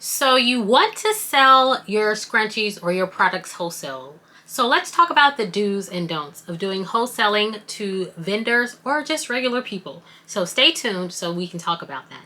So you want to sell your scrunchies or your products wholesale. So let's talk about the do's and don'ts of doing wholesaling to vendors or just regular people. So stay tuned so we can talk about that.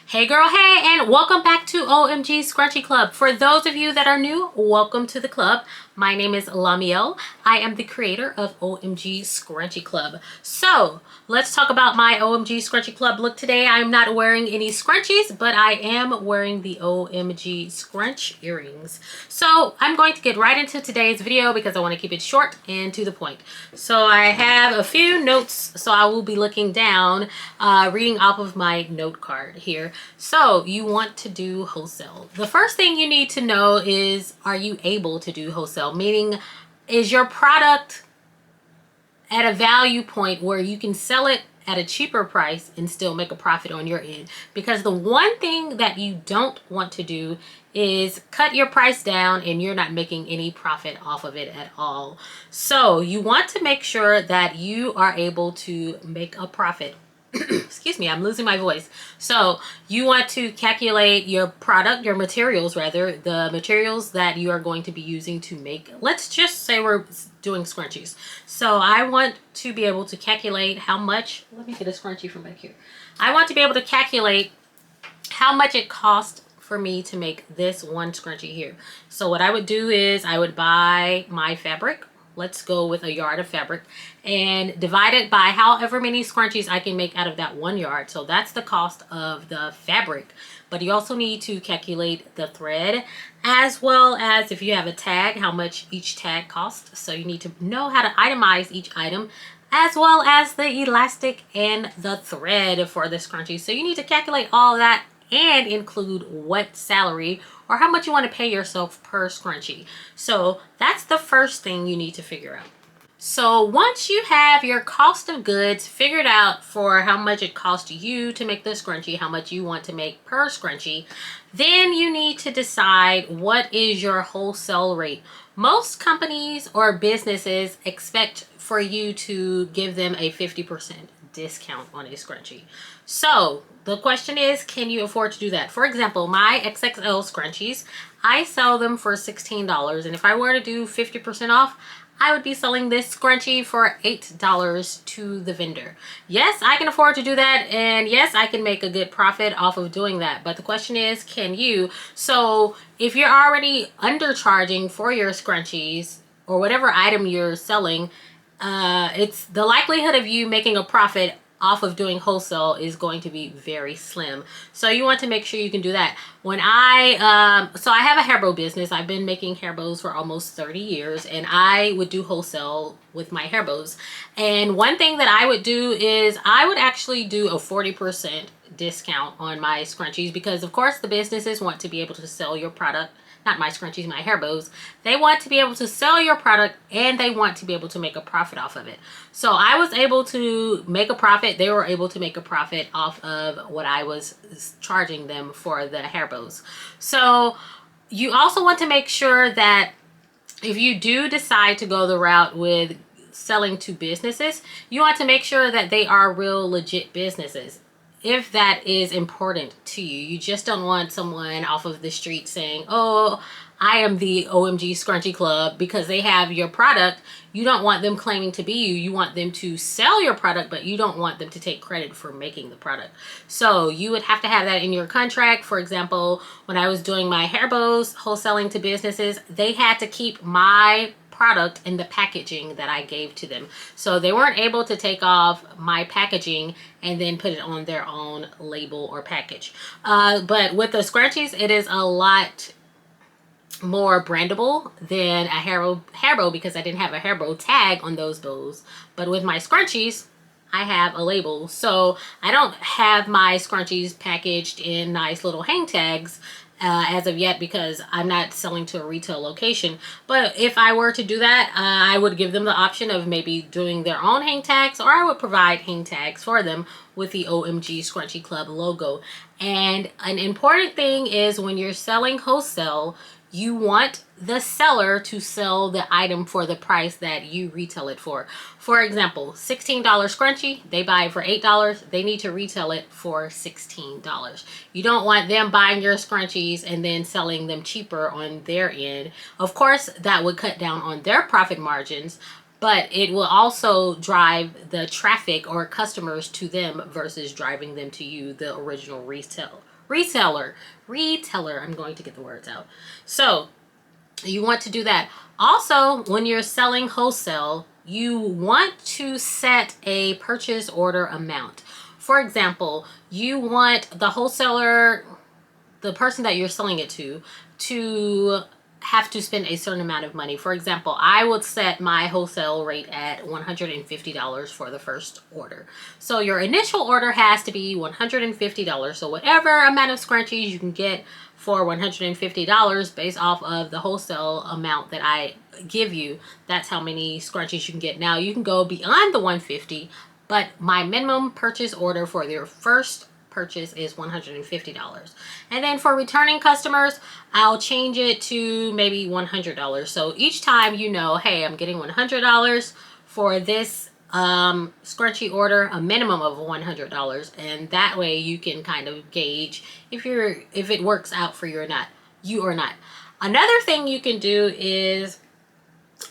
Hey girl, hey, and welcome back to OMG Scrunchie Club. For those of you that are new, welcome to the club. My name is Lamiel. I am the creator of OMG Scrunchie Club. So let's talk about my OMG Scrunchie Club look today. I'm not wearing any scrunchies, but I am wearing the OMG Scrunch earrings. So I'm going to get right into today's video because I want to keep it short and to the point. So I have a few notes, so I will be looking down, reading off of my note card here. So you want to do wholesale. The first thing you need to know is, are you able to do wholesale? Meaning, is your product at a value point where you can sell it at a cheaper price and still make a profit on your end? Because the one thing that you don't want to do is cut your price down and you're not making any profit off of it at all. So you want to make sure that you are able to make a profit. Excuse me, I'm losing my voice. So you want to calculate your product, your materials rather, the materials that you are going to be using to make, let's just say we're doing scrunchies. So I want to be able to calculate how much, let me get a scrunchie from back here. I want to be able to calculate how much it costs for me to make this one scrunchie here. So what I would do is I would buy my fabric. Let's go with a yard of fabric and divide it by however many scrunchies I can make out of that 1 yard. So that's the cost of the fabric. But you also need to calculate the thread, as well as if you have a tag, how much each tag costs. So you need to know how to itemize each item, as well as the elastic and the thread for the scrunchie. So you need to calculate all that and include what salary or how much you want to pay yourself per scrunchie. So that's the first thing you need to figure out. So once you have your cost of goods figured out for how much it costs you to make the scrunchie, how much you want to make per scrunchie, then you need to decide what is your wholesale rate. Most companies or businesses expect for you to give them a 50% discount on a scrunchie. So the question is, can you afford to do that? For example, my XXL scrunchies, I sell them for $16, and if I were to do 50% off, I would be selling this scrunchie for $8 to the vendor. Yes, I can afford to do that, and yes, I can make a good profit off of doing that. But the question is, can you? So if you're already undercharging for your scrunchies or whatever item you're selling, it's the likelihood of you making a profit off of doing wholesale is going to be very slim. So you want to make sure you can do that. When so I have a hair bow business. I've been making hair bows for almost 30 years, and I would do wholesale with my hair bows. And one thing that I would do is I would actually do a 40% discount on my scrunchies, because of course the businesses want to be able to sell your product. Not my scrunchies, my hair bows. They want to be able to sell your product and they want to be able to make a profit off of it. So I was able to make a profit. They were able to make a profit off of what I was charging them for the hair bows. So you also want to make sure that if you do decide to go the route with selling to businesses, you want to make sure that they are real legit businesses. If that is important to you, you just don't want someone off of the street saying, oh, I am the OMG Scrunchie Club, because they have your product. You don't want them claiming to be you. You want them to sell your product, but you don't want them to take credit for making the product. So you would have to have that in your contract. For example, when I was doing my hair bows, wholesaling to businesses, they had to keep my product in the packaging that I gave to them. So they weren't able to take off my packaging and then put it on their own label or package. But with the scrunchies, it is a lot more brandable than a hair bow because I didn't have a hair bow tag on those bows. But with my scrunchies, I have a label. So I don't have my scrunchies packaged in nice little hang tags as of yet because I'm not selling to a retail location. But if I were to do that, I would give them the option of maybe doing their own hang tags, or I would provide hang tags for them with the OMG Scrunchie Club logo. And an important thing is when you're selling wholesale, you want the seller to sell the item for the price that you retail it for. For example, $16 scrunchie, they buy it for $8, they need to retail it for $16. You don't want them buying your scrunchies and then selling them cheaper on their end. Of course, that would cut down on their profit margins, but it will also drive the traffic or customers to them versus driving them to you, the original retailer. I'm going to get the words out. So you want to do that. Also, when you're selling wholesale, you want to set a purchase order amount. For example, you want the wholesaler, the person that you're selling it to have to spend a certain amount of money. For example, I would set my wholesale rate at $150 for the first order. So your initial order has to be $150. So whatever amount of scrunchies you can get for $150 based off of the wholesale amount that I give you, that's how many scrunchies you can get. Now you can go beyond the $150, but my minimum purchase order for your first purchase is $150. And then for returning customers, I'll change it to maybe $100. So each time you know, hey, I'm getting $100 for this scrunchie order, a minimum of $100, and that way you can kind of gauge if it works out for you or not. Another thing you can do is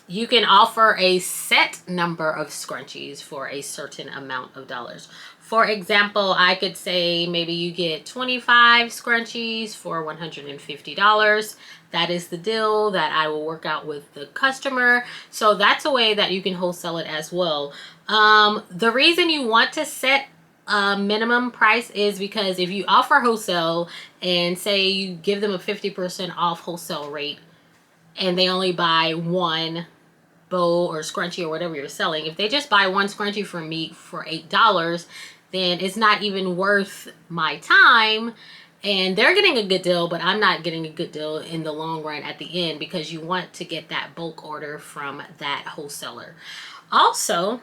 you can offer a set number of scrunchies for a certain amount of dollars. For example, I could say maybe you get 25 scrunchies for $150. That is the deal that I will work out with the customer. So that's a way that you can wholesale it as well. The reason you want to set a minimum price is because if you offer wholesale and say you give them a 50% off wholesale rate and they only buy one bow or scrunchie or whatever you're selling, if they just buy one scrunchie from me for $8, then it's not even worth my time, and they're getting a good deal, but I'm not getting a good deal in the long run at the end, because you want to get that bulk order from that wholesaler. Also,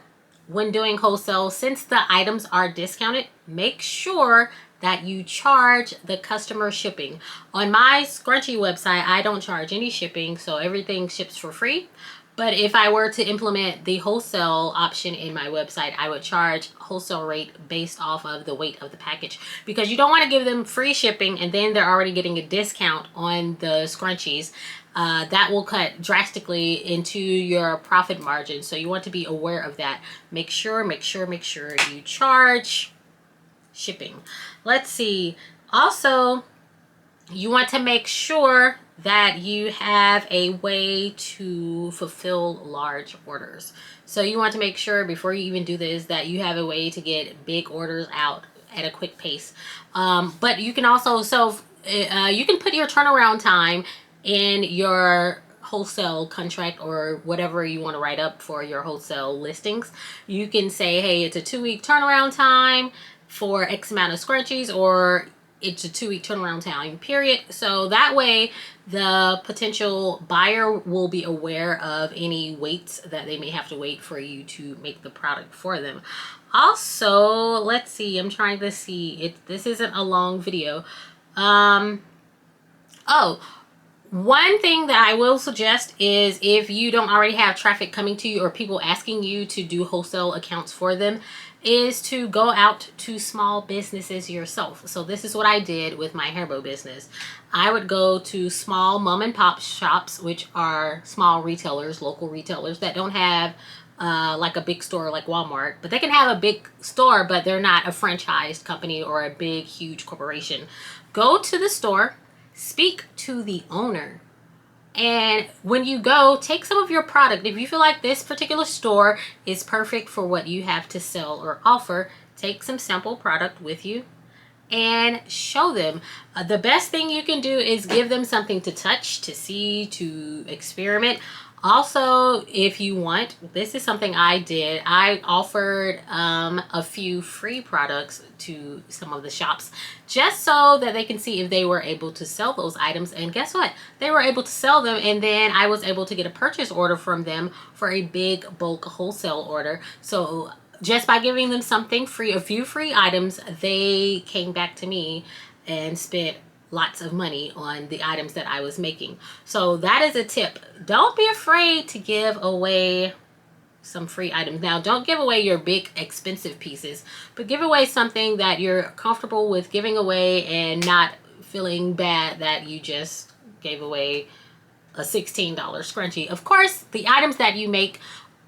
when doing wholesale, since the items are discounted, make sure that you charge the customer shipping. On my scrunchie website, I don't charge any shipping, so everything ships for free. But if I were to implement the wholesale option in my website, I would charge wholesale rate based off of the weight of the package, because you don't want to give them free shipping and then they're already getting a discount on the scrunchies. That will cut drastically into your profit margin. So you want to be aware of that. Make sure you charge shipping. Let's see. Also, you want to make sure that you have a way to fulfill large orders. So you want to make sure before you even do this that you have a way to get big orders out at a quick pace. But you can also, you can put your turnaround time in your wholesale contract or whatever you want to write up for your wholesale listings. You can say, hey, it's a 2-week turnaround time for X amount of scrunchies, or it's a 2-week turnaround time period. So that way the potential buyer will be aware of any waits that they may have to wait for you to make the product for them. Also, let's see, I'm trying to see, this isn't a long video. One thing that I will suggest is, if you don't already have traffic coming to you or people asking you to do wholesale accounts for them, is to go out to small businesses yourself. So this is what I did with my hair bow business. I would go to small mom and pop shops, which are small retailers, local retailers that don't have like a big store like Walmart, but they can have a big store, but they're not a franchised company or a big, huge corporation. Go to the store, speak to the owner. And when you go, take some of your product. If you feel like this particular store is perfect for what you have to sell or offer, take some sample product with you and show them. The best thing you can do is give them something to touch, to see, to experiment. Also, if you want, this is something I did. I offered a few free products to some of the shops just so that they can see if they were able to sell those items. And guess what? They were able to sell them, and then I was able to get a purchase order from them for a big bulk wholesale order. So just by giving them something free, a few free items, they came back to me and spent lots of money on the items that I was making. So that is a tip. Don't be afraid to give away some free items. Now, don't give away your big expensive pieces, but give away something that you're comfortable with giving away and not feeling bad that you just gave away a $16 scrunchie. Of course, the items that you make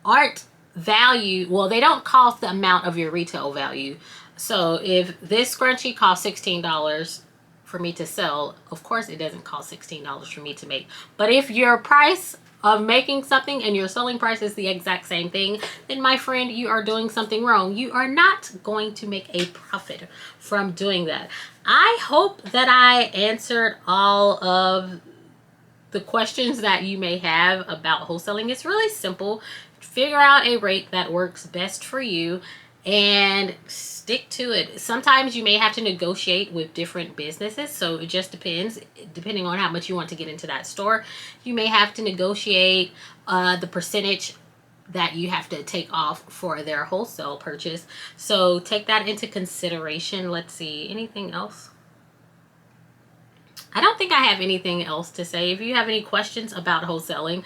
aren't value, well, they don't cost the amount of your retail value. So if this scrunchie costs $16 for me to sell, of course it doesn't cost $16 for me to make. But if your price of making something and your selling price is the exact same thing, then my friend, you are doing something wrong. You are not going to make a profit from doing that. I hope that I answered all of the questions that you may have about wholesaling. It's really simple. Figure out a rate that works best for you and stick to it. Sometimes you may have to negotiate with different businesses, so it just depends. Depending on how much you want to get into that store, you may have to negotiate the percentage that you have to take off for their wholesale purchase. So take that into consideration. Let's see, anything else? I don't think I have anything else to say. If you have any questions about wholesaling,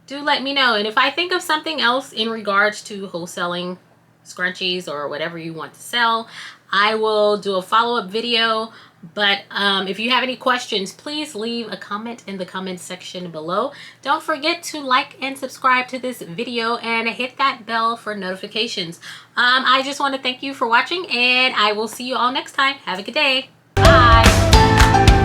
do let me know. And if I think of something else in regards to wholesaling scrunchies or whatever you want to sell, I will do a follow-up video. But if you have any questions, please leave a comment in the comment section below. Don't forget to like and subscribe to this video and hit that bell for notifications. I just want to thank you for watching, and I will see you all next time. Have a good day. Bye.